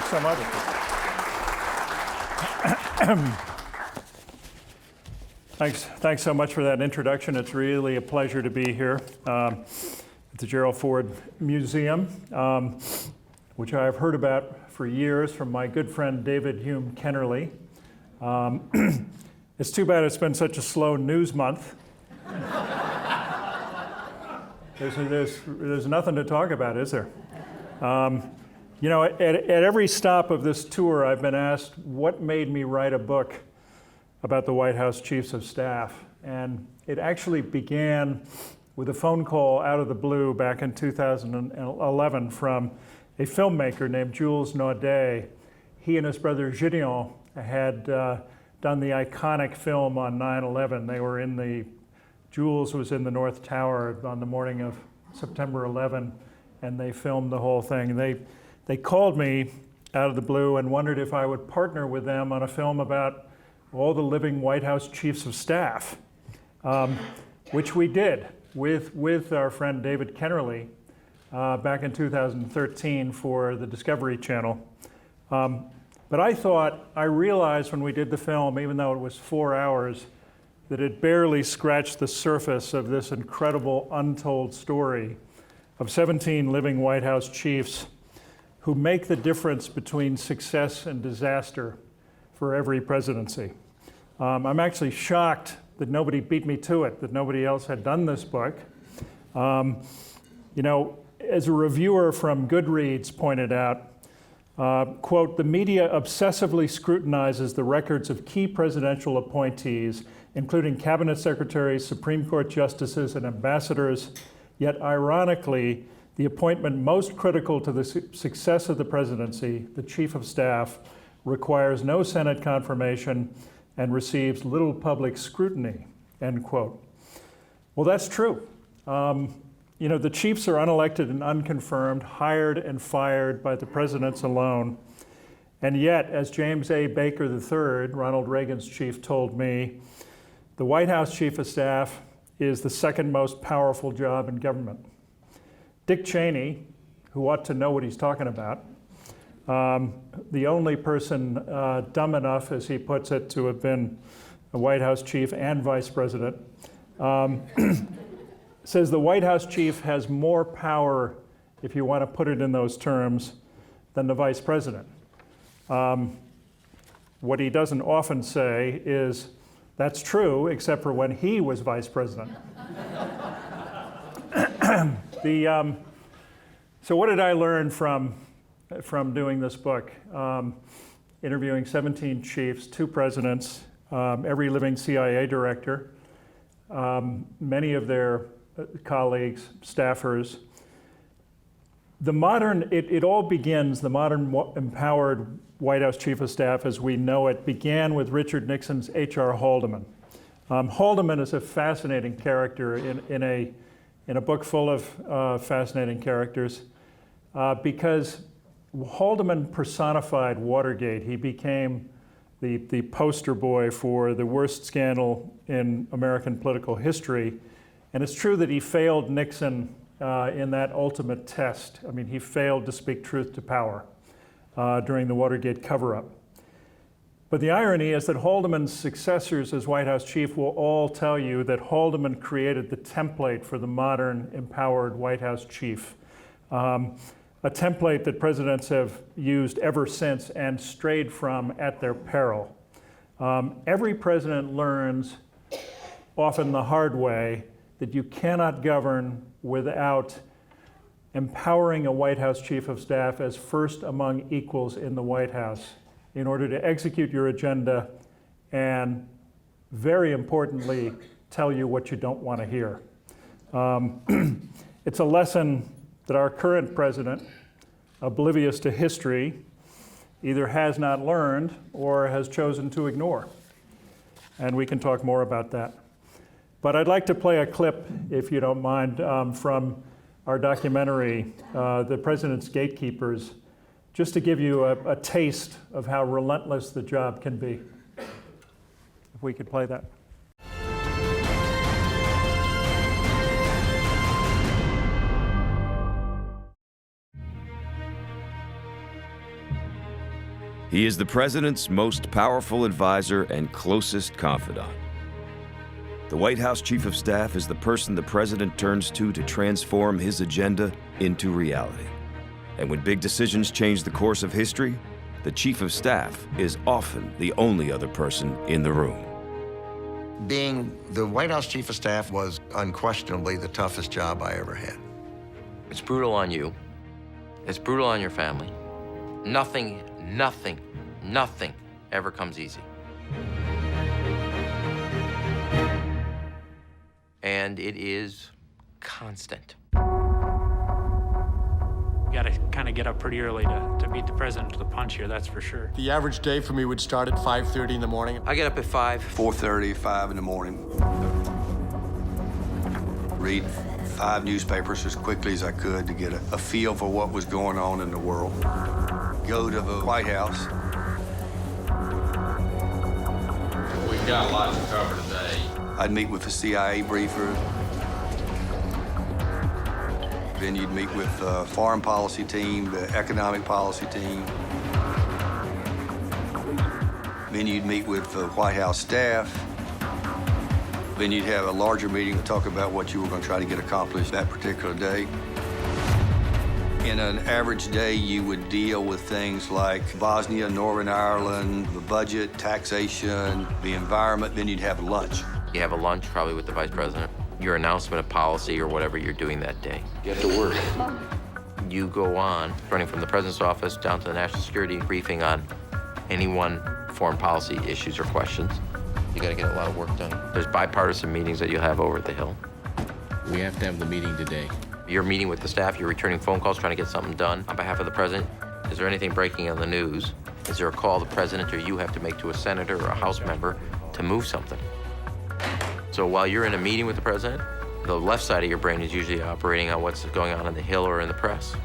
so much. Thanks so much for that introduction. It's really a pleasure to be here at the Gerald Ford Museum, which I've heard about for years from my good friend David Hume Kennerly. It's too bad it's been such a slow news month. There's nothing to talk about, is there? You know, at every stop of this tour, I've been asked what made me write a book about the White House Chiefs of Staff. And it actually began with a phone call out of the blue back in 2011 from a filmmaker named Jules Naudet. He and his brother Gideon had done the iconic film on 9/11. They were Jules was in the North Tower on the morning of September 11, and they filmed the whole thing. They called me out of the blue and wondered if I would partner with them on a film about all the living White House Chiefs of Staff, which we did with our friend David Kennerly back in 2013 for the Discovery Channel. But I realized when we did the film, even though it was 4 hours, that it barely scratched the surface of this incredible untold story of 17 living White House chiefs who make the difference between success and disaster for every presidency. I'm actually shocked that nobody beat me to it, that nobody else had done this book. You know, as a reviewer from Goodreads pointed out, quote, the media obsessively scrutinizes the records of key presidential appointees, including cabinet secretaries, Supreme Court justices, and ambassadors. Yet ironically, the appointment most critical to the success of the presidency, the chief of staff, requires no Senate confirmation and receives little public scrutiny, end quote. Well, that's true. You know, the chiefs are unelected and unconfirmed, hired and fired by the presidents alone. And yet, as James A. Baker III, Ronald Reagan's chief, told me, the White House Chief of Staff is the second most powerful job in government. Dick Cheney, who ought to know what he's talking about, the only person dumb enough, as he puts it, to have been a White House chief and vice president, says the White House chief has more power, if you want to put it in those terms, than the vice president. What he doesn't often say is, that's true, except for when he was vice president. So what did I learn from doing this book? Interviewing 17 chiefs, 2 presidents, every living CIA director, many of their colleagues, staffers. It all begins, the modern empowered White House Chief of Staff as we know it began with Richard Nixon's H.R. Haldeman. Haldeman is a fascinating character in a book full of fascinating characters because Haldeman personified Watergate. He became the poster boy for the worst scandal in American political history. And it's true that he failed Nixon in that ultimate test. I mean, he failed to speak truth to power during the Watergate cover-up. But the irony is that Haldeman's successors as White House chief will all tell you that Haldeman created the template for the modern empowered White House chief, a template that presidents have used ever since and strayed from at their peril. Every president learns, often the hard way, that you cannot govern without empowering a White House Chief of Staff as first among equals in the White House in order to execute your agenda and, very importantly, tell you what you don't want to hear. It's a lesson that our current president, oblivious to history, either has not learned or has chosen to ignore. And we can talk more about that. But I'd like to play a clip, if you don't mind, from our documentary, The President's Gatekeepers, just to give you a taste of how relentless the job can be. If we could play that. He is the president's most powerful advisor and closest confidant. The White House Chief of Staff is the person the president turns to transform his agenda into reality. And when big decisions change the course of history, the Chief of Staff is often the only other person in the room. Being the White House Chief of Staff was unquestionably the toughest job I ever had. It's brutal on you. It's brutal on your family. Nothing ever comes easy. And it is constant. You gotta kind of get up pretty early to beat the president to the punch here, that's for sure. The average day for me would start at 5:30 in the morning. I get up at 5. 4:30, 5 in the morning. Read 5 newspapers as quickly as I could to get a feel for what was going on in the world. Go to the White House. We've got a lot to cover today. I'd meet with the CIA briefer. Then you'd meet with the foreign policy team, the economic policy team. Then you'd meet with the White House staff. Then you'd have a larger meeting to talk about what you were going to try to get accomplished that particular day. In an average day, you would deal with things like Bosnia, Northern Ireland, the budget, taxation, the environment. Then you'd have lunch. You have a lunch probably with the vice president, your announcement of policy or whatever you're doing that day. Get to work. You go on, running from the president's office down to the national security briefing on any one foreign policy issues or questions. You gotta get a lot of work done. There's bipartisan meetings that you'll have over at the Hill. We have to have the meeting today. You're meeting with the staff, you're returning phone calls, trying to get something done on behalf of the president. Is there anything breaking on the news? Is there a call the president or you have to make to a senator or a House member to move something? So while you're in a meeting with the president, the left side of your brain is usually operating on what's going on the Hill or in the press.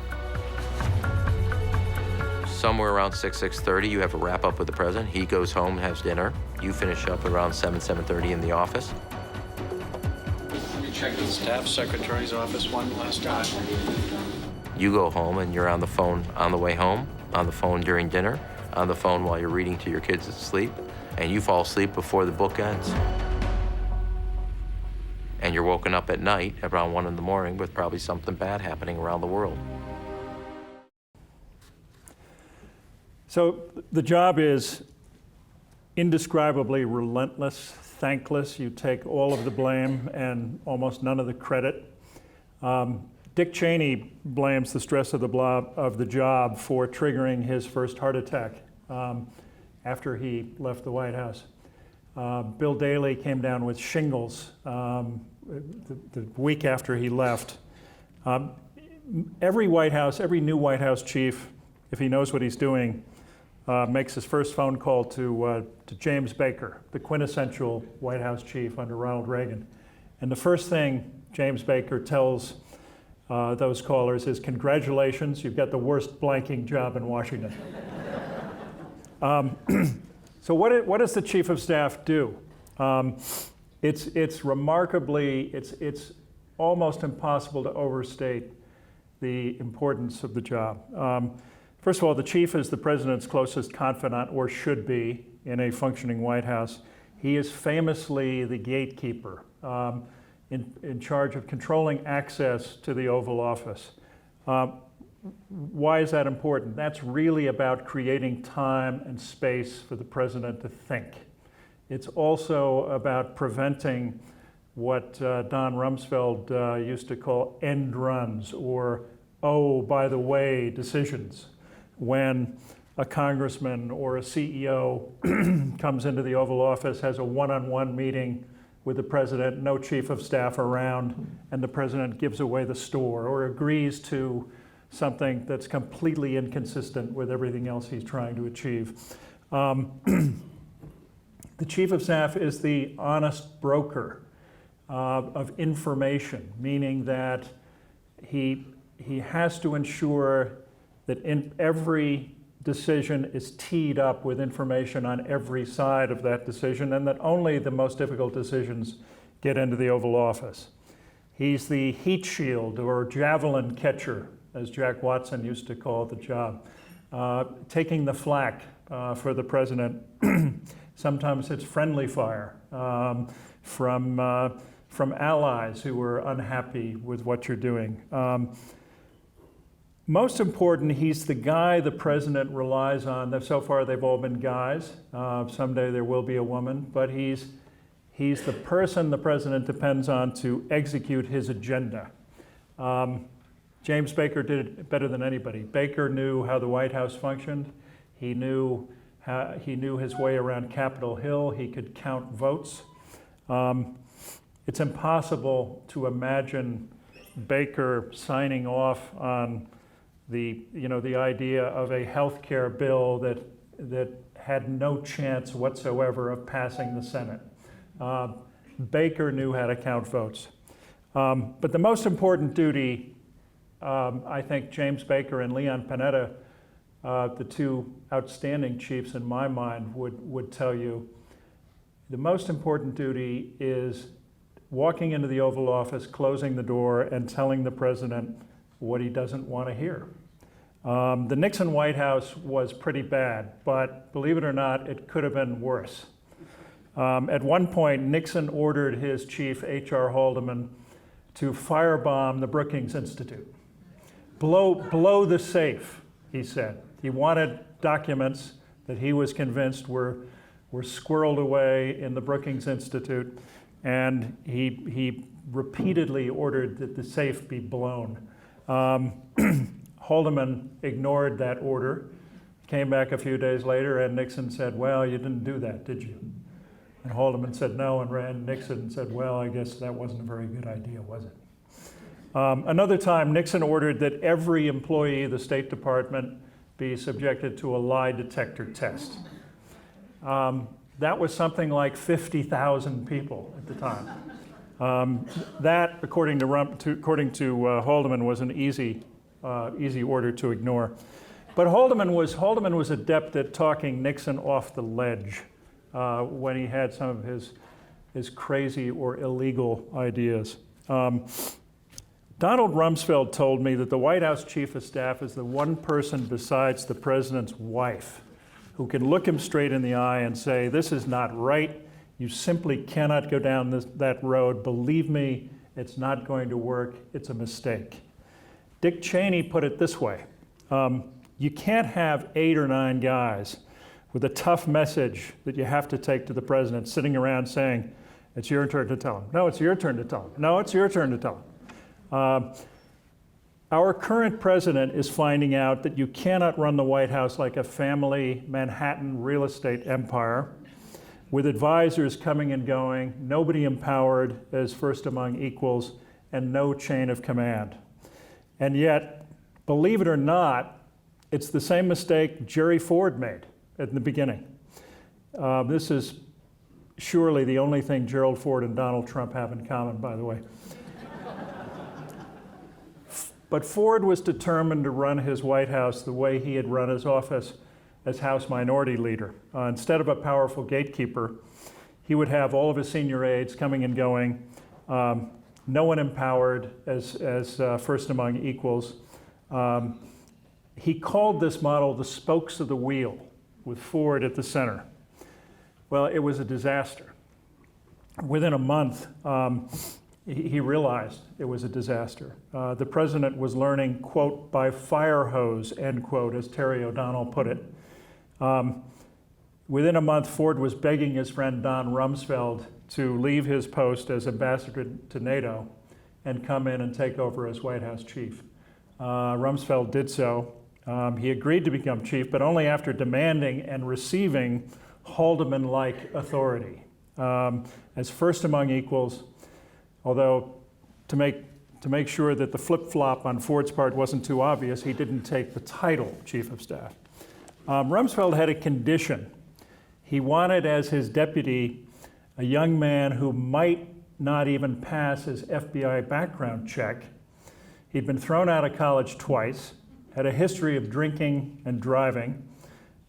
Somewhere around 6:30, you have a wrap up with the president. He goes home, has dinner. You finish up around 7:30 in the office. You checked the staff secretary's office one last time. You go home and you're on the phone on the way home, on the phone during dinner, on the phone while you're reading to your kids at sleep, and you fall asleep before the book ends. And you're woken up at night around 1 in the morning with probably something bad happening around the world. So the job is indescribably relentless, thankless. You take all of the blame and almost none of the credit. Dick Cheney blames the stress of the job for triggering his first heart attack after he left the White House. Bill Daley came down with shingles the week after he left. Every new White House chief, if he knows what he's doing, makes his first phone call to James Baker, the quintessential White House chief under Ronald Reagan. And the first thing James Baker tells those callers is, "Congratulations, you've got the worst blanking job in Washington." So what does the Chief of Staff do? It's almost impossible to overstate the importance of the job. First of all, the chief is the president's closest confidant, or should be, in a functioning White House. He is famously the gatekeeper, in charge of controlling access to the Oval Office. Why is that important? That's really about creating time and space for the president to think. It's also about preventing what Don Rumsfeld used to call end runs, or, oh, by the way, decisions. When a congressman or a CEO comes into the Oval Office, has a one-on-one meeting with the president, no chief of staff around, and the president gives away the store or agrees to something that's completely inconsistent with everything else he's trying to achieve. The chief of staff is the honest broker of information, meaning that he has to ensure that in every decision is teed up with information on every side of that decision, and that only the most difficult decisions get into the Oval Office. He's the heat shield or javelin catcher, as Jack Watson used to call the job, taking the flak for the president. Sometimes it's friendly fire from allies who are unhappy with what you're doing. Most important, he's the guy the president relies on. So far, they've all been guys. Someday there will be a woman, but he's the person the president depends on to execute his agenda. James Baker did it better than anybody. Baker knew how the White House functioned. He knew his way around Capitol Hill. He could count votes. It's impossible to imagine Baker signing off on the idea of a health care bill that had no chance whatsoever of passing the Senate. Baker knew how to count votes. But the most important duty, I think James Baker and Leon Panetta, the two outstanding chiefs in my mind, would tell you, the most important duty is walking into the Oval Office, closing the door, and telling the president what he doesn't want to hear. The Nixon White House was pretty bad, but believe it or not, it could have been worse. At one point, Nixon ordered his chief, H.R. Haldeman, to firebomb the Brookings Institute. Blow the safe, he said. He wanted documents that he was convinced were squirreled away in the Brookings Institute, and he repeatedly ordered that the safe be blown. Haldeman ignored that order, came back a few days later, and Nixon said, "Well, you didn't do that, did you?" And Haldeman said no, and Nixon said, "Well, I guess that wasn't a very good idea, was it?" Another time, Nixon ordered that every employee of the State Department be subjected to a lie detector test. That was something like 50,000 people at the time. That, according to Haldeman, was an easy order to ignore. But Haldeman was adept at talking Nixon off the ledge when he had some of his crazy or illegal ideas. Donald Rumsfeld told me that the White House Chief of Staff is the one person besides the president's wife who can look him straight in the eye and say, "This is not right. You simply cannot go down that road. Believe me, it's not going to work. It's a mistake." Dick Cheney put it this way. You can't have 8 or 9 guys with a tough message that you have to take to the president sitting around saying, "It's your turn to tell him. No, it's your turn to tell him. No, it's your turn to tell him." Our current president is finding out that you cannot run the White House like a family Manhattan real estate empire with advisors coming and going, nobody empowered as first among equals, and no chain of command. And yet, believe it or not, it's the same mistake Jerry Ford made at the beginning. This is surely the only thing Gerald Ford and Donald Trump have in common, by the way. But Ford was determined to run his White House the way he had run his office as House Minority Leader. Instead of a powerful gatekeeper, he would have all of his senior aides coming and going, no one empowered as first among equals. He called this model the spokes of the wheel, with Ford at the center. Well, it was a disaster. Within a month, he realized it was a disaster. The president was learning, quote, by fire hose, end quote, as Terry O'Donnell put it. Within a month, Ford was begging his friend Don Rumsfeld to leave his post as ambassador to NATO and come in and take over as White House chief. Rumsfeld did so. He agreed to become chief, but only after demanding and receiving Haldeman-like authority. As first among equals, although to make sure that the flip-flop on Ford's part wasn't too obvious, he didn't take the title Chief of Staff. Rumsfeld had a condition. He wanted as his deputy a young man who might not even pass his FBI background check. He'd been thrown out of college twice, had a history of drinking and driving,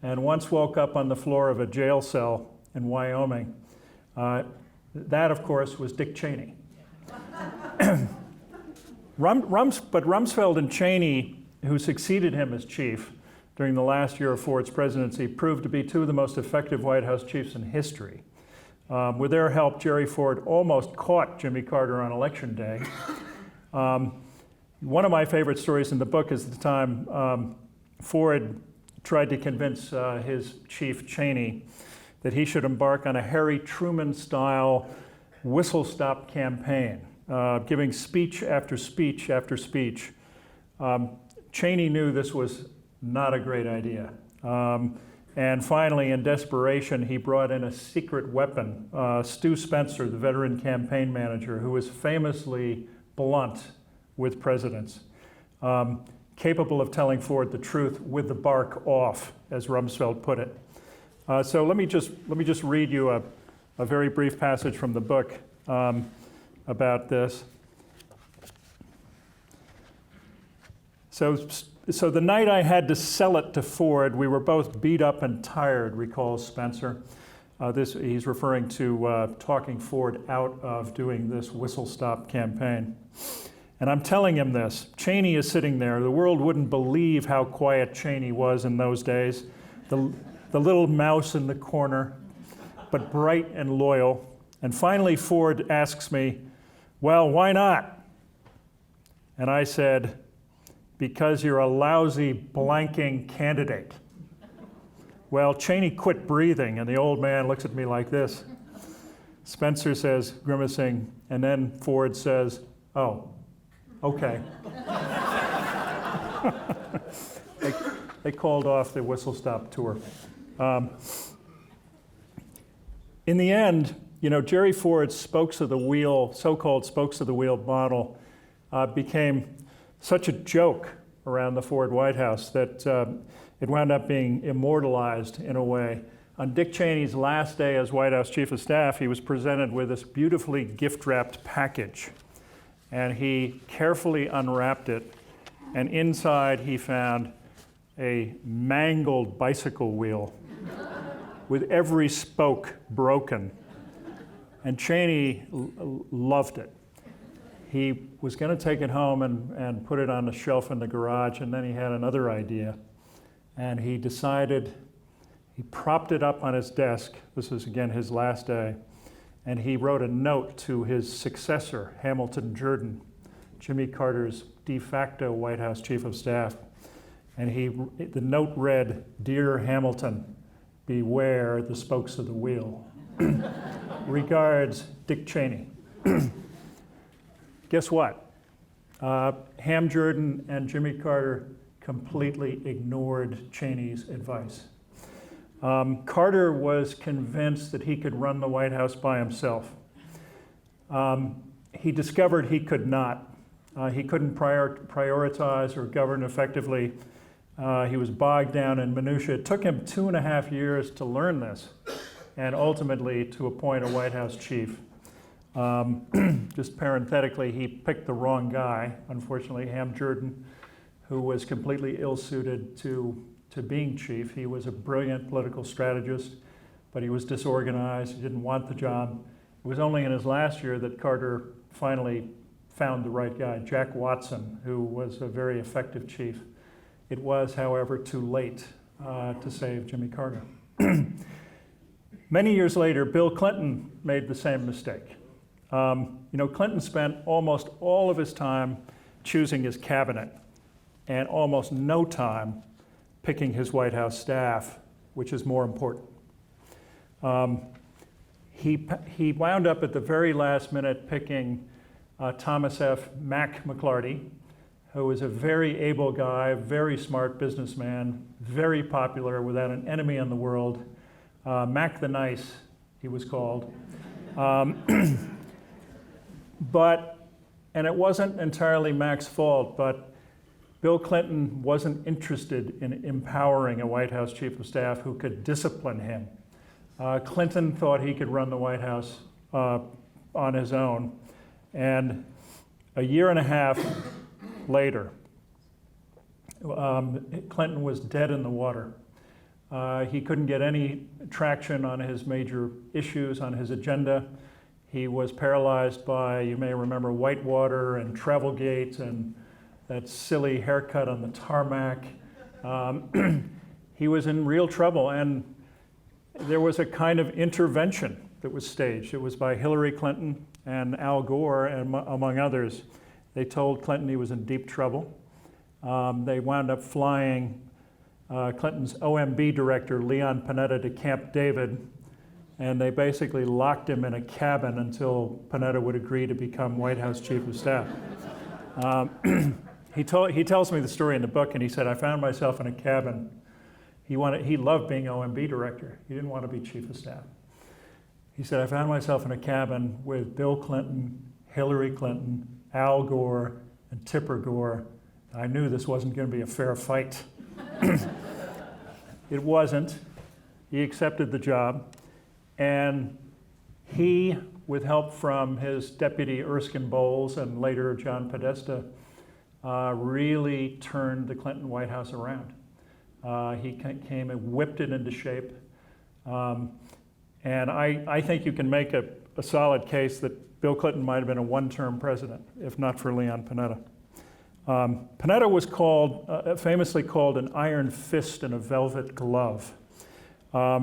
and once woke up on the floor of a jail cell in Wyoming. That, of course, was Dick Cheney. But Rumsfeld and Cheney, who succeeded him as chief, during the last year of Ford's presidency proved to be two of the most effective White House chiefs in history. With their help, Jerry Ford almost caught Jimmy Carter on Election Day. One of my favorite stories in the book is the time Ford tried to convince his chief, Cheney, that he should embark on a Harry Truman-style whistle-stop campaign, giving speech after speech after speech. Cheney knew this was not a great idea. And finally, in desperation, he brought in a secret weapon. Stu Spencer, the veteran campaign manager, who was famously blunt with presidents, capable of telling Ford the truth with the bark off, as Rumsfeld put it. So let me just read you a very brief passage from the book about this. So the night I had to sell it to Ford, we were both beat up and tired, recalls Spencer. He's referring to talking Ford out of doing this whistle-stop campaign. And I'm telling him this. Cheney is sitting there. The world wouldn't believe how quiet Cheney was in those days. The little mouse in the corner, but bright and loyal. And finally, Ford asks me, well, why not? And I said, because you're a lousy blanking candidate. Well, Cheney quit breathing, and the old man looks at me like this. Spencer says, grimacing, and then Ford says, oh, okay. They called off the whistle-stop tour. In the end, Jerry Ford's spokes of the wheel, so-called spokes of the wheel model, became such a joke around the Ford White House that it wound up being immortalized in a way. On Dick Cheney's last day as White House Chief of Staff, he was presented with this beautifully gift-wrapped package. And he carefully unwrapped it, and inside he found a mangled bicycle wheel with every spoke broken. And Cheney loved it. He was going to take it home and put it on a shelf in the garage, and then he had another idea. And he decided, he propped it up on his desk. This was, again, his last day. And he wrote a note to his successor, Hamilton Jordan, Jimmy Carter's de facto White House Chief of Staff. And the note read, "Dear Hamilton, beware the spokes of the wheel. Regards, Dick Cheney." Guess what? Ham Jordan and Jimmy Carter completely ignored Cheney's advice. Carter was convinced that he could run the White House by himself. He discovered he could not. He couldn't prioritize or govern effectively. He was bogged down in minutiae. It took him 2.5 years to learn this and ultimately to appoint a White House chief. Just parenthetically, he picked the wrong guy, unfortunately, Ham Jordan, who was completely ill-suited to being chief. He was a brilliant political strategist, but he was disorganized. He didn't want the job. It was only in his last year that Carter finally found the right guy, Jack Watson, who was a very effective chief. It was, however, too late to save Jimmy Carter. Many years later, Bill Clinton made the same mistake. Clinton spent almost all of his time choosing his cabinet and almost no time picking his White House staff, which is more important. He wound up at the very last minute picking Thomas F. Mack McLarty, who was a very able guy, very smart businessman, very popular, without an enemy in the world. Mack the Nice, he was called. And it wasn't entirely Mack's fault, but Bill Clinton wasn't interested in empowering a White House Chief of Staff who could discipline him. Clinton thought he could run the White House on his own. And a year and a half later, Clinton was dead in the water. He couldn't get any traction on his major issues, on his agenda. He was paralyzed by, you may remember, Whitewater and Travelgate and that silly haircut on the tarmac. He was in real trouble, and there was a kind of intervention that was staged. It was by Hillary Clinton and Al Gore, and among others. They told Clinton he was in deep trouble. They wound up flying Clinton's OMB director, Leon Panetta, to Camp David, and they basically locked him in a cabin until Panetta would agree to become White House Chief of Staff. He tells me the story in the book, and he said, I found myself in a cabin. He loved being OMB director. He didn't want to be Chief of Staff. He said, I found myself in a cabin with Bill Clinton, Hillary Clinton, Al Gore, and Tipper Gore. I knew this wasn't going to be a fair fight. It wasn't. He accepted the job, and he, with help from his deputy Erskine Bowles and later John Podesta, really turned the Clinton White House around. He came and whipped it into shape. And I think you can make a solid case that Bill Clinton might have been a one-term president, if not for Leon Panetta. Panetta was famously called an iron fist in a velvet glove.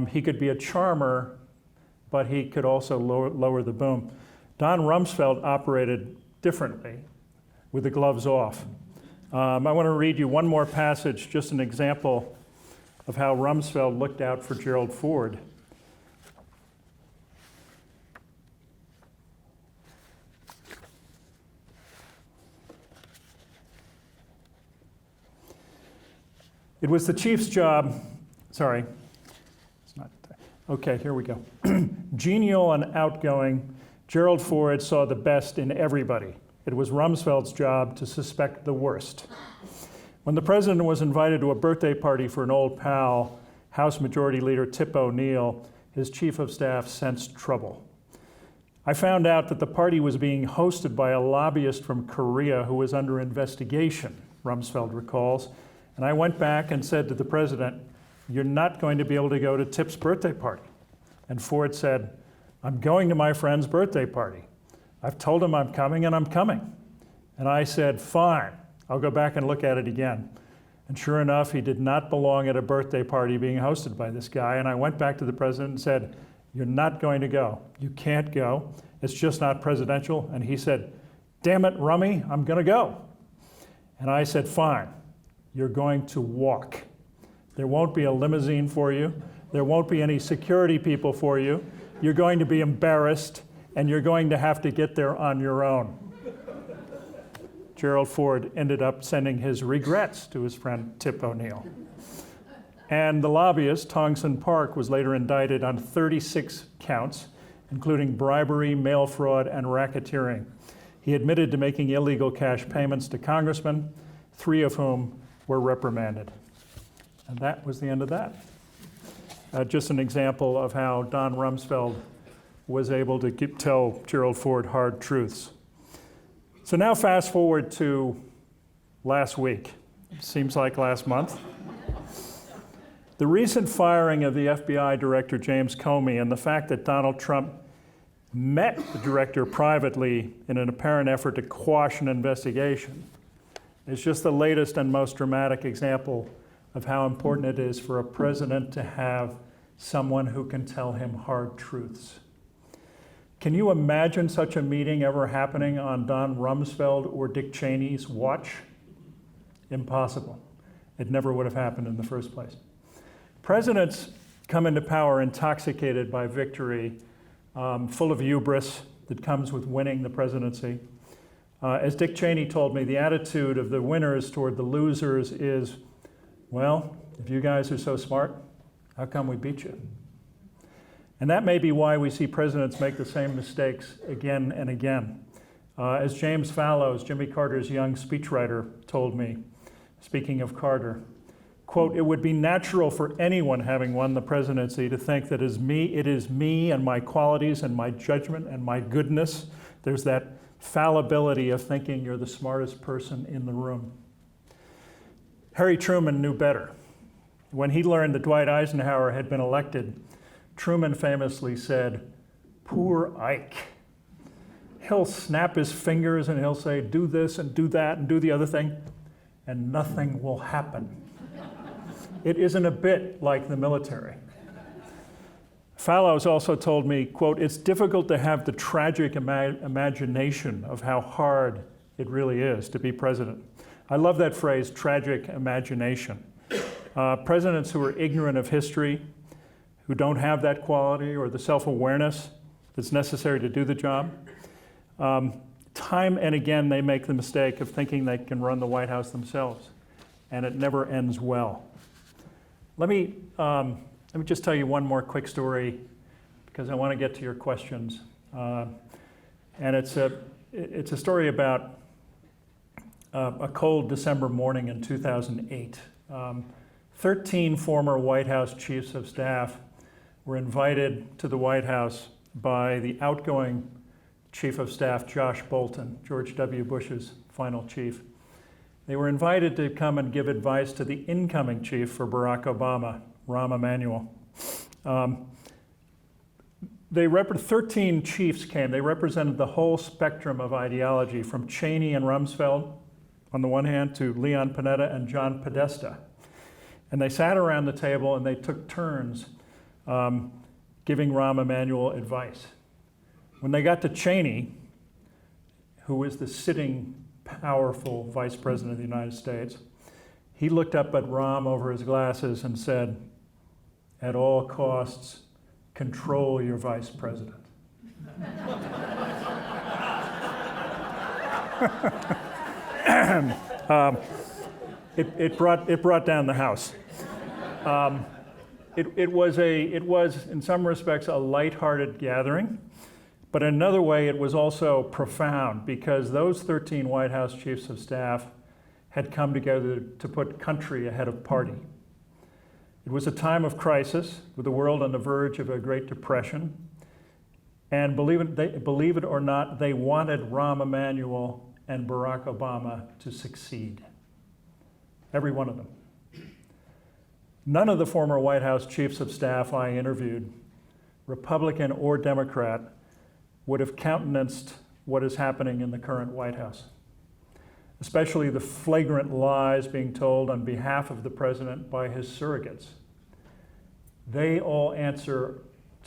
He could be a charmer, but he could also lower the boom. Don Rumsfeld operated differently, with the gloves off. I want to read you one more passage, just an example of how Rumsfeld looked out for Gerald Ford. It was the chief's job, sorry, it's not, okay, here we go. Genial and outgoing, Gerald Ford saw the best in everybody. It was Rumsfeld's job to suspect the worst. When the president was invited to a birthday party for an old pal, House Majority Leader Tip O'Neill, his chief of staff sensed trouble. I found out that the party was being hosted by a lobbyist from Korea who was under investigation, Rumsfeld recalls, and I went back and said to the president, you're not going to be able to go to Tip's birthday party. And Ford said, I'm going to my friend's birthday party. I've told him I'm coming, and I'm coming. And I said, fine, I'll go back and look at it again. And sure enough, he did not belong at a birthday party being hosted by this guy. And I went back to the president and said, you're not going to go. You can't go. It's just not presidential. And he said, damn it, Rummy, I'm going to go. And I said, fine, you're going to walk. There won't be a limousine for you. There won't be any security people for you. You're going to be embarrassed, and you're going to have to get there on your own. Gerald Ford ended up sending his regrets to his friend Tip O'Neill. And the lobbyist, Tongson Park, was later indicted on 36 counts, including bribery, mail fraud, and racketeering. He admitted to making illegal cash payments to congressmen, 3 of whom were reprimanded. And that was the end of that. Just an example of how Don Rumsfeld was able to tell Gerald Ford hard truths. So now fast forward to last week. Seems like last month. The recent firing of the FBI Director James Comey and the fact that Donald Trump met the director privately in an apparent effort to quash an investigation is just the latest and most dramatic example of how important it is for a president to have someone who can tell him hard truths. Can you imagine such a meeting ever happening on Don Rumsfeld or Dick Cheney's watch? Impossible. It never would have happened in the first place. Presidents come into power intoxicated by victory, full of hubris that comes with winning the presidency. As Dick Cheney told me, the attitude of the winners toward the losers is, well, if you guys are so smart, how come we beat you? And that may be why we see presidents make the same mistakes again and again. As James Fallows, Jimmy Carter's young speechwriter, told me, speaking of Carter, quote, it would be natural for anyone having won the presidency to think that it is me and my qualities and my judgment and my goodness. There's that fallibility of thinking you're the smartest person in the room. Harry Truman knew better. When he learned that Dwight Eisenhower had been elected, Truman famously said, poor Ike. He'll snap his fingers and he'll say, do this and do that and do the other thing, and nothing will happen. It isn't a bit like the military. Fallows also told me, quote, "It's difficult to have the tragic imagination of how hard it really is to be president." I love that phrase, tragic imagination. Presidents who are ignorant of history, who don't have that quality or the self-awareness that's necessary to do the job, time and again they make the mistake of thinking they can run the White House themselves, and it never ends well. Let me just tell you one more quick story because I want to get to your questions. And it's a story about a cold December morning in 2008. 13 former White House chiefs of staff were invited to the White House by the outgoing Chief of Staff, Josh Bolten, George W. Bush's final chief. They were invited to come and give advice to the incoming chief for Barack Obama, Rahm Emanuel. 13 chiefs came. They represented the whole spectrum of ideology, from Cheney and Rumsfeld on the one hand to Leon Panetta and John Podesta. And they sat around the table and they took turns giving Rahm Emanuel advice. When they got to Cheney, who was the sitting powerful vice president of the United States, he looked up at Rahm over his glasses and said, "At all costs, control your vice president." It brought down the house. It was in some respects a lighthearted gathering, but in another way it was also profound because those 13 White House chiefs of staff had come together to put country ahead of party. It was a time of crisis with the world on the verge of a Great Depression, and believe it or not, they wanted Rahm Emanuel and Barack Obama to succeed. Every one of them. None of the former White House chiefs of staff I interviewed, Republican or Democrat, would have countenanced what is happening in the current White House, especially the flagrant lies being told on behalf of the president by his surrogates. They all answer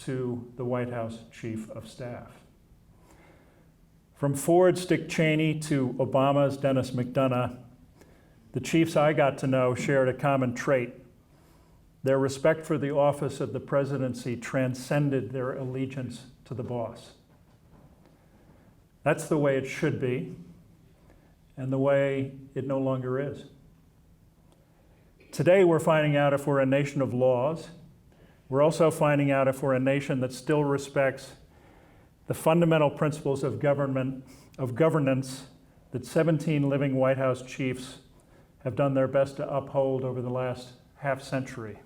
to the White House chief of staff. From Ford's Dick Cheney to Obama's Dennis McDonough, the chiefs I got to know shared a common trait. Their respect for the office of the presidency transcended their allegiance to the boss. That's the way it should be, and the way it no longer is. Today we're finding out if we're a nation of laws. We're also finding out if we're a nation that still respects the fundamental principles of governance that 17 living White House chiefs have done their best to uphold over the last half century.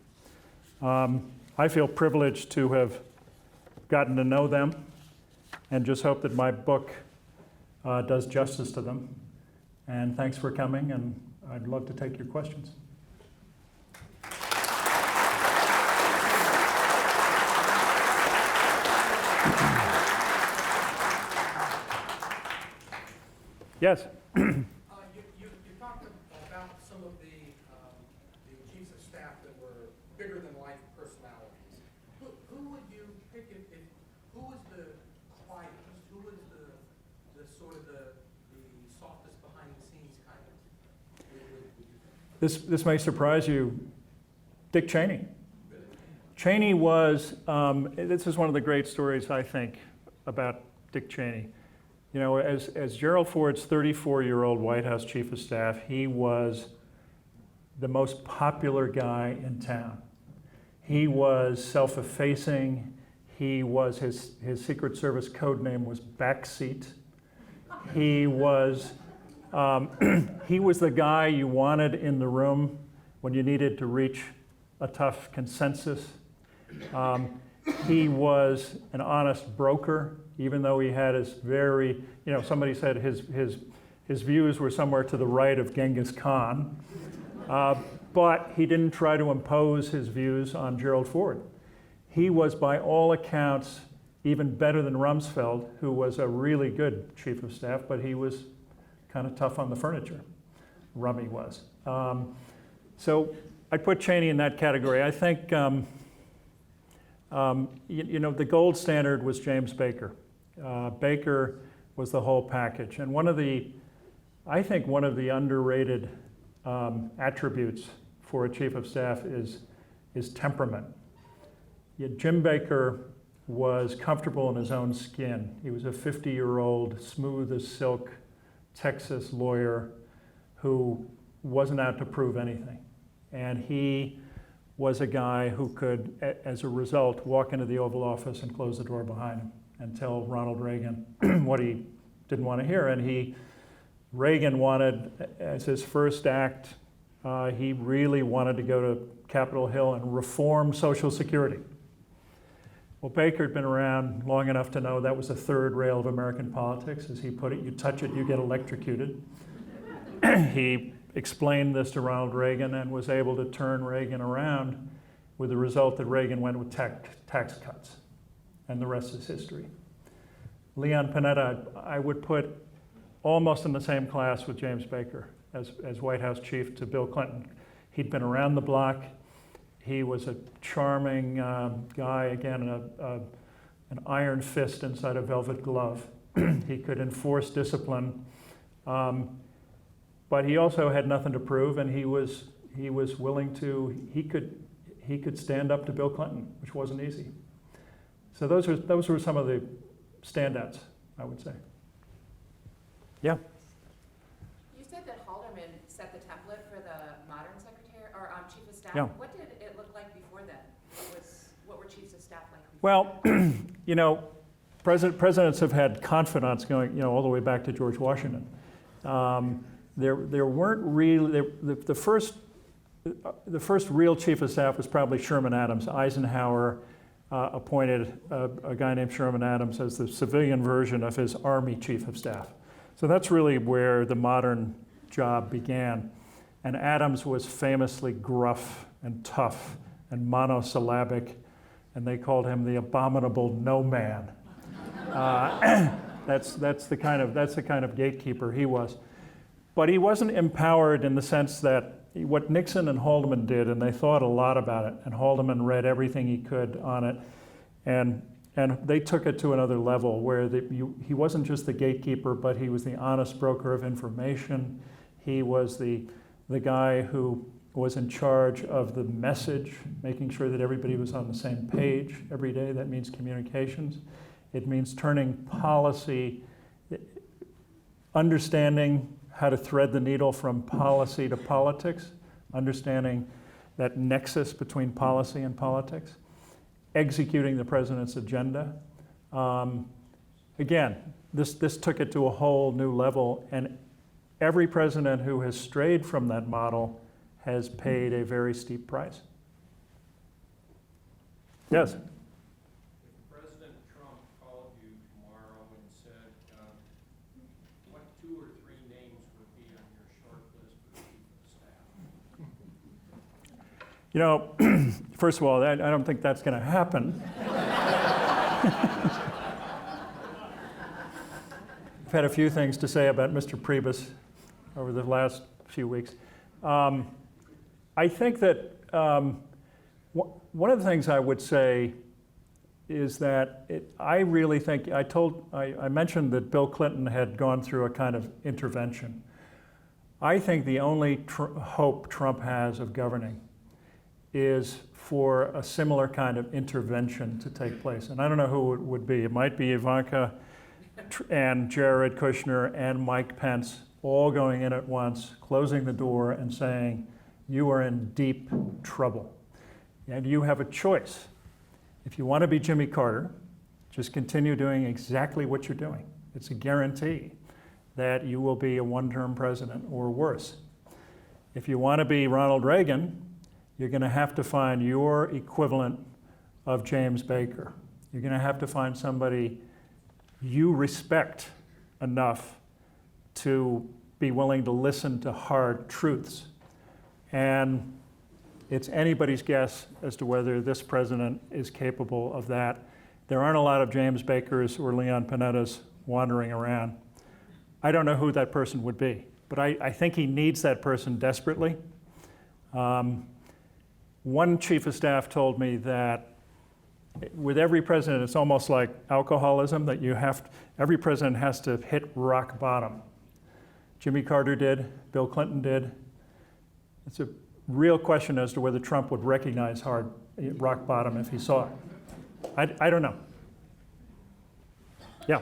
I feel privileged to have gotten to know them and just hope that my book does justice to them. And thanks for coming, and I'd love to take your questions. Yes? You talked about some of the chiefs of staff that were bigger than life personalities. Who would you pick who was the quietest? Who was the sort of the softest behind the scenes kind of? This may surprise you. Dick Cheney. Cheney was, this is one of the great stories, I think, about Dick Cheney. You know, as Gerald Ford's 34-year-old White House chief of staff, he was the most popular guy in town. He was self-effacing. He was, his Secret Service code name was Backseat. He was the guy you wanted in the room when you needed to reach a tough consensus. He was an honest broker, even though he had his very, somebody said his views were somewhere to the right of Genghis Khan. But he didn't try to impose his views on Gerald Ford. He was, by all accounts, even better than Rumsfeld, who was a really good chief of staff, but he was kind of tough on the furniture. Rummy was. So I'd put Cheney in that category. I think, the gold standard was James Baker. Baker was the whole package. And I think one of the underrated attributes for a chief of staff is temperament. Jim Baker was comfortable in his own skin. He was a 50-year-old, smooth as silk Texas lawyer who wasn't out to prove anything. And he was a guy who could, as a result, walk into the Oval Office and close the door behind him and tell Ronald Reagan what he didn't want to hear. Reagan wanted, as his first act, he really wanted to go to Capitol Hill and reform Social Security. Well, Baker had been around long enough to know that was the third rail of American politics. As he put it, you touch it, you get electrocuted. He explained this to Ronald Reagan and was able to turn Reagan around, with the result that Reagan went with tax cuts. And the rest is history. Leon Panetta, I would put almost in the same class with James Baker as White House chief to Bill Clinton. He'd been around the block. He was a charming guy, again, an iron fist inside a velvet glove. He could enforce discipline, but he also had nothing to prove, and he was willing to. He could stand up to Bill Clinton, which wasn't easy. So those were some of the standouts, I would say. Yeah. You said that Haldeman set the template for the modern secretary or chief of staff. Yeah. What did it look like before then? What were chiefs of staff like before? Well, presidents have had confidants going, all the way back to George Washington. There weren't really the first real chief of staff was probably Sherman Adams. Eisenhower appointed a guy named Sherman Adams as the civilian version of his Army chief of staff. So that's really where the modern job began. And Adams was famously gruff and tough and monosyllabic, and they called him the abominable no man. That's the kind of gatekeeper he was. But he wasn't empowered in the sense that what Nixon and Haldeman did, and they thought a lot about it, and Haldeman read everything he could on it, and they took it to another level where he wasn't just the gatekeeper, but he was the honest broker of information. He was the guy who was in charge of the message, making sure that everybody was on the same page every day. That means communications. It means turning policy, understanding how to thread the needle from policy to politics, understanding that nexus between policy and politics, executing the president's agenda. Again, this took it to a whole new level, and every president who has strayed from that model has paid a very steep price. Yes? If President Trump called you tomorrow and said, what 2 or 3 names would be on your short list for chief of staff? First of all, I don't think that's going to happen. I've had a few things to say about Mr. Priebus over the last few weeks. I think that one of the things I would say is that I really think, I mentioned that Bill Clinton had gone through a kind of intervention. I think the only hope Trump has of governing is for a similar kind of intervention to take place. And I don't know who it would be. It might be Ivanka and Jared Kushner and Mike Pence all going in at once, closing the door and saying, you are in deep trouble. And you have a choice. If you want to be Jimmy Carter, just continue doing exactly what you're doing. It's a guarantee that you will be a one-term president or worse. If you want to be Ronald Reagan, you're going to have to find your equivalent of James Baker. You're going to have to find somebody you respect enough to be willing to listen to hard truths. And it's anybody's guess as to whether this president is capable of that. There aren't a lot of James Bakers or Leon Panettas wandering around. I don't know who that person would be, but I think he needs that person desperately. one chief of staff told me that with every president, it's almost like alcoholism, that every president has to hit rock bottom. Jimmy Carter did, Bill Clinton did. It's a real question as to whether Trump would recognize rock bottom if he saw it. I don't know. Yeah.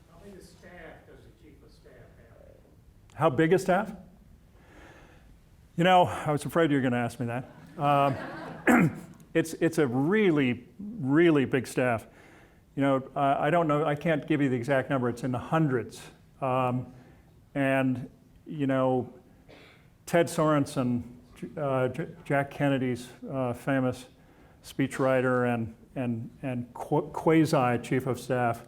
How big a staff does the chief of staff have? How big a staff? You know, I was afraid you were going to ask me that. It's a really, really big staff. You know, I don't know, I can't give you the exact number. It's in the hundreds. And, you know, Ted Sorensen, Jack Kennedy's famous speechwriter and quasi chief of staff,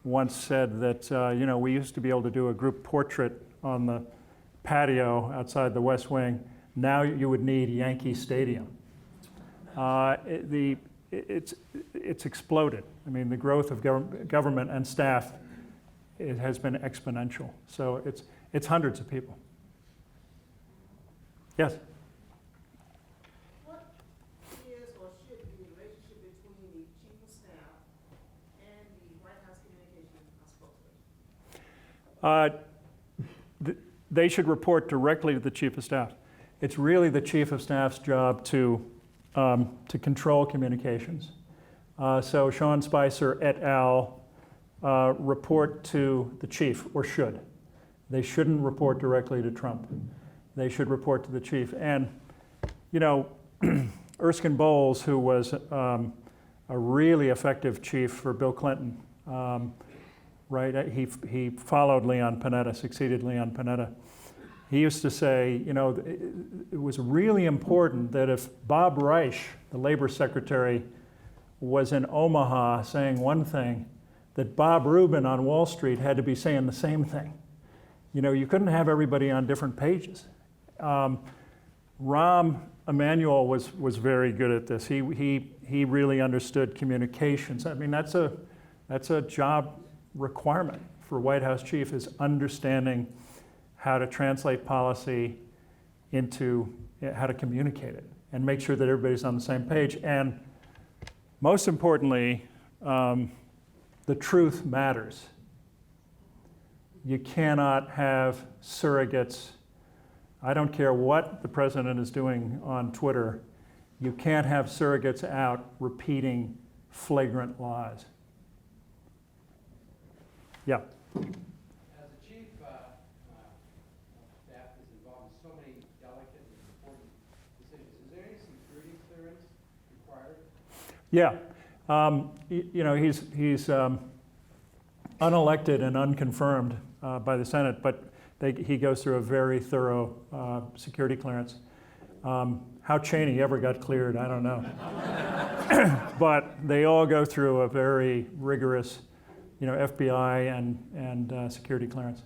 once said that, you know, we used to be able to do a group portrait on the patio outside the West Wing. Now you would need Yankee Stadium. It's exploded. I mean, the growth of government and staff, it has been exponential. So it's hundreds of people. Yes? What is or should be the relationship between the chief of staff and the White House communications spokesperson? They should report directly to the chief of staff. It's really the chief of staff's job to control communications. So Sean Spicer et al. Report to the chief, or should. They shouldn't report directly to Trump. They should report to the chief. And, you know, Erskine Bowles, who was a really effective chief for Bill Clinton, right? He followed Leon Panetta, succeeded Leon Panetta. He used to say, you know, it was really important that if Bob Reich, the labor secretary, was in Omaha saying one thing, that Bob Rubin on Wall Street had to be saying the same thing. You know, you couldn't have everybody on different pages. Rahm Emanuel was very good at this. He really understood communications. I mean, that's a job requirement for White House chief, is understanding how to translate policy into how to communicate it and make sure that everybody's on the same page. And most importantly, the truth matters. You cannot have surrogates. I don't care what the president is doing on Twitter. You can't have surrogates out repeating flagrant lies. Yeah. As a chief staff is involved in so many delicate and important decisions, is there any security clearance required? Yeah. You know, he's unelected and unconfirmed by the Senate, but he goes through a very thorough security clearance. How Cheney ever got cleared, I don't know. But they all go through a very rigorous, you know, FBI and security clearance.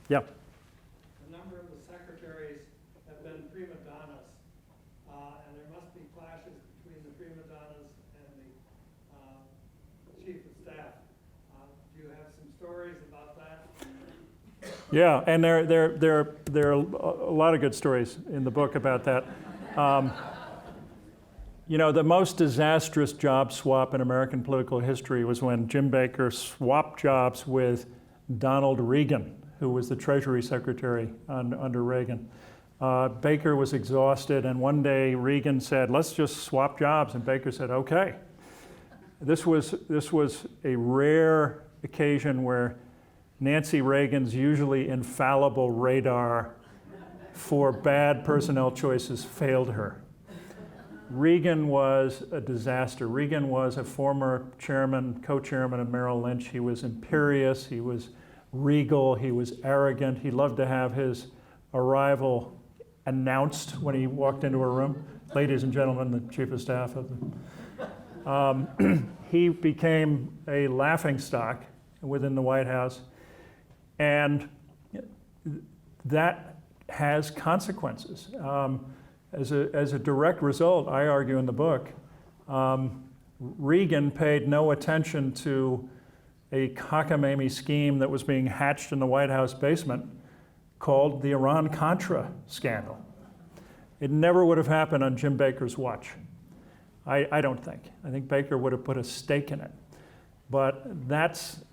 Yeah. A number of the secretaries have been prima donnas, and there must be clashes between the prima donnas and the chief of staff. Do you have some stories about that? Yeah, and there are a lot of good stories in the book about that. You know, the most disastrous job swap in American political history was when Jim Baker swapped jobs with Donald Regan, who was the Treasury Secretary under Reagan. Baker was exhausted, and one day Regan said, "Let's just swap jobs," and Baker said, "Okay." This was a rare occasion where Nancy Reagan's usually infallible radar for bad personnel choices failed her. Regan was a disaster. Regan was a former co-chairman of Merrill Lynch. He was imperious, he was regal, he was arrogant. He loved to have his arrival announced when he walked into a room. Ladies and gentlemen, the chief of staff of the... He became a laughingstock within the White House, and that has consequences. As a direct result, I argue in the book, Reagan paid no attention to a cockamamie scheme that was being hatched in the White House basement called the Iran-Contra scandal. It never would have happened on Jim Baker's watch. I don't think. I think Baker would have put a stake in it. But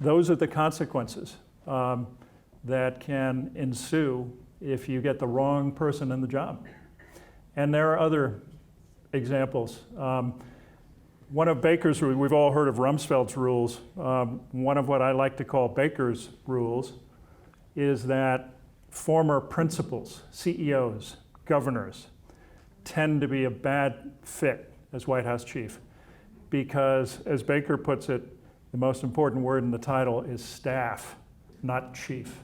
those are the consequences that can ensue if you get the wrong person in the job. And there are other examples. One of Baker's, we've all heard of Rumsfeld's rules. One of what I like to call Baker's rules is that former principals, CEOs, governors, tend to be a bad fit as White House chief because, as Baker puts it, the most important word in the title is staff, not chief.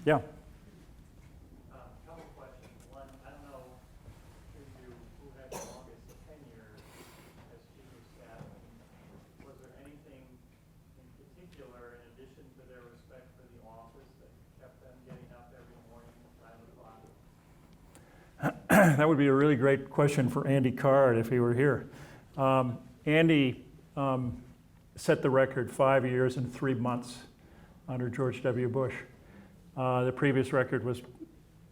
Yeah. Couple questions. One, I don't know who had the longest tenure as chief of staff. Was there anything in particular, in addition to their respect for the office, that kept them getting up every morning at 5 o'clock? That would be a really great question for Andy Card if he were here. Andy set the record 5 years and 3 months under George W. Bush. The previous record was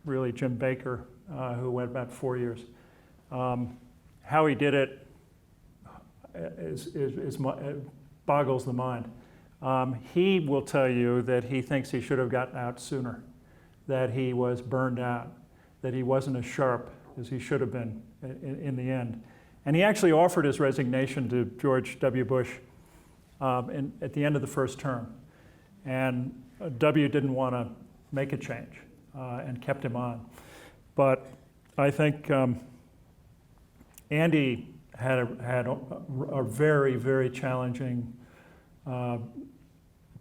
really Jim Baker, who went about 4 years. How he did it boggles the mind. He will tell you that he thinks he should have gotten out sooner, that he was burned out, that he wasn't as sharp as he should have been in the end. And he actually offered his resignation to George W. Bush at the end of the first term. And W didn't want to make a change and kept him on. But I think Andy had a very, very challenging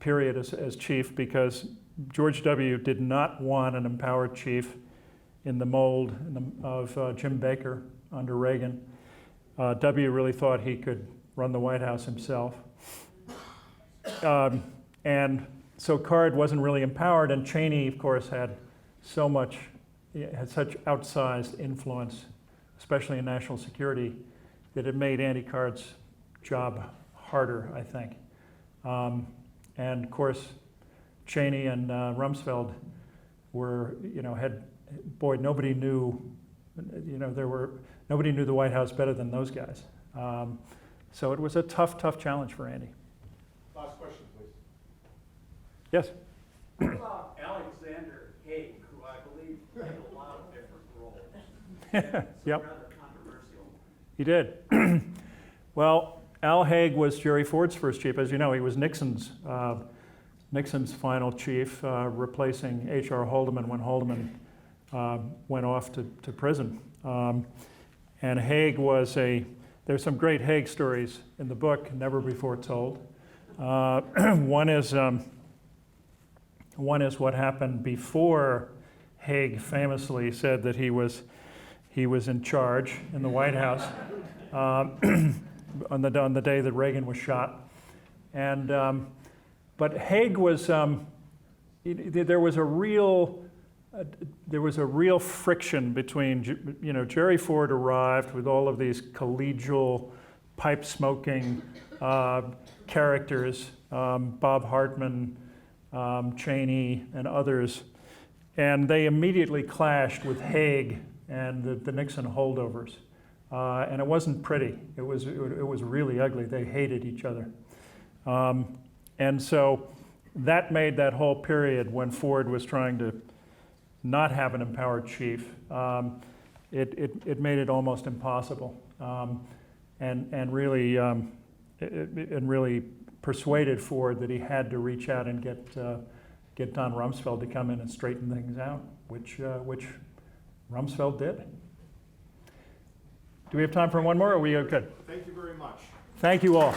period as chief because George W. did not want an empowered chief in the mold of Jim Baker under Reagan. W. really thought he could run the White House himself. And so Card wasn't really empowered, and Cheney, of course, had such outsized influence, especially in national security, that it made Andy Card's job harder, I think. And of course, Cheney and Rumsfeld were, nobody knew, nobody knew the White House better than those guys. So it was a tough challenge for Andy. Last question, please. Yes? What about Alexander Haig, who I believe played a lot of different roles? Yep. Rather controversial. He did. Well, Al Haig was Jerry Ford's first chief. As you know, he was Nixon's final chief, replacing H.R. Haldeman when Haldeman went off to prison. And Haig was there's some great Haig stories in the book, never before told. One is what happened before Haig famously said that he was in charge in the White House on the day that Reagan was shot. And but Haig was there was a real friction between Jerry Ford arrived with all of these collegial pipe smoking characters, Bob Hartman, Cheney, and others, and they immediately clashed with Haig and the Nixon holdovers, and it wasn't pretty. It was really ugly. They hated each other, and so that made that whole period when Ford was trying to not have an empowered chief, it made it almost impossible, and really persuaded Ford that he had to reach out and get Don Rumsfeld to come in and straighten things out, which Rumsfeld did. Do we have time for one more, or are we good? Thank you very much. Thank you all.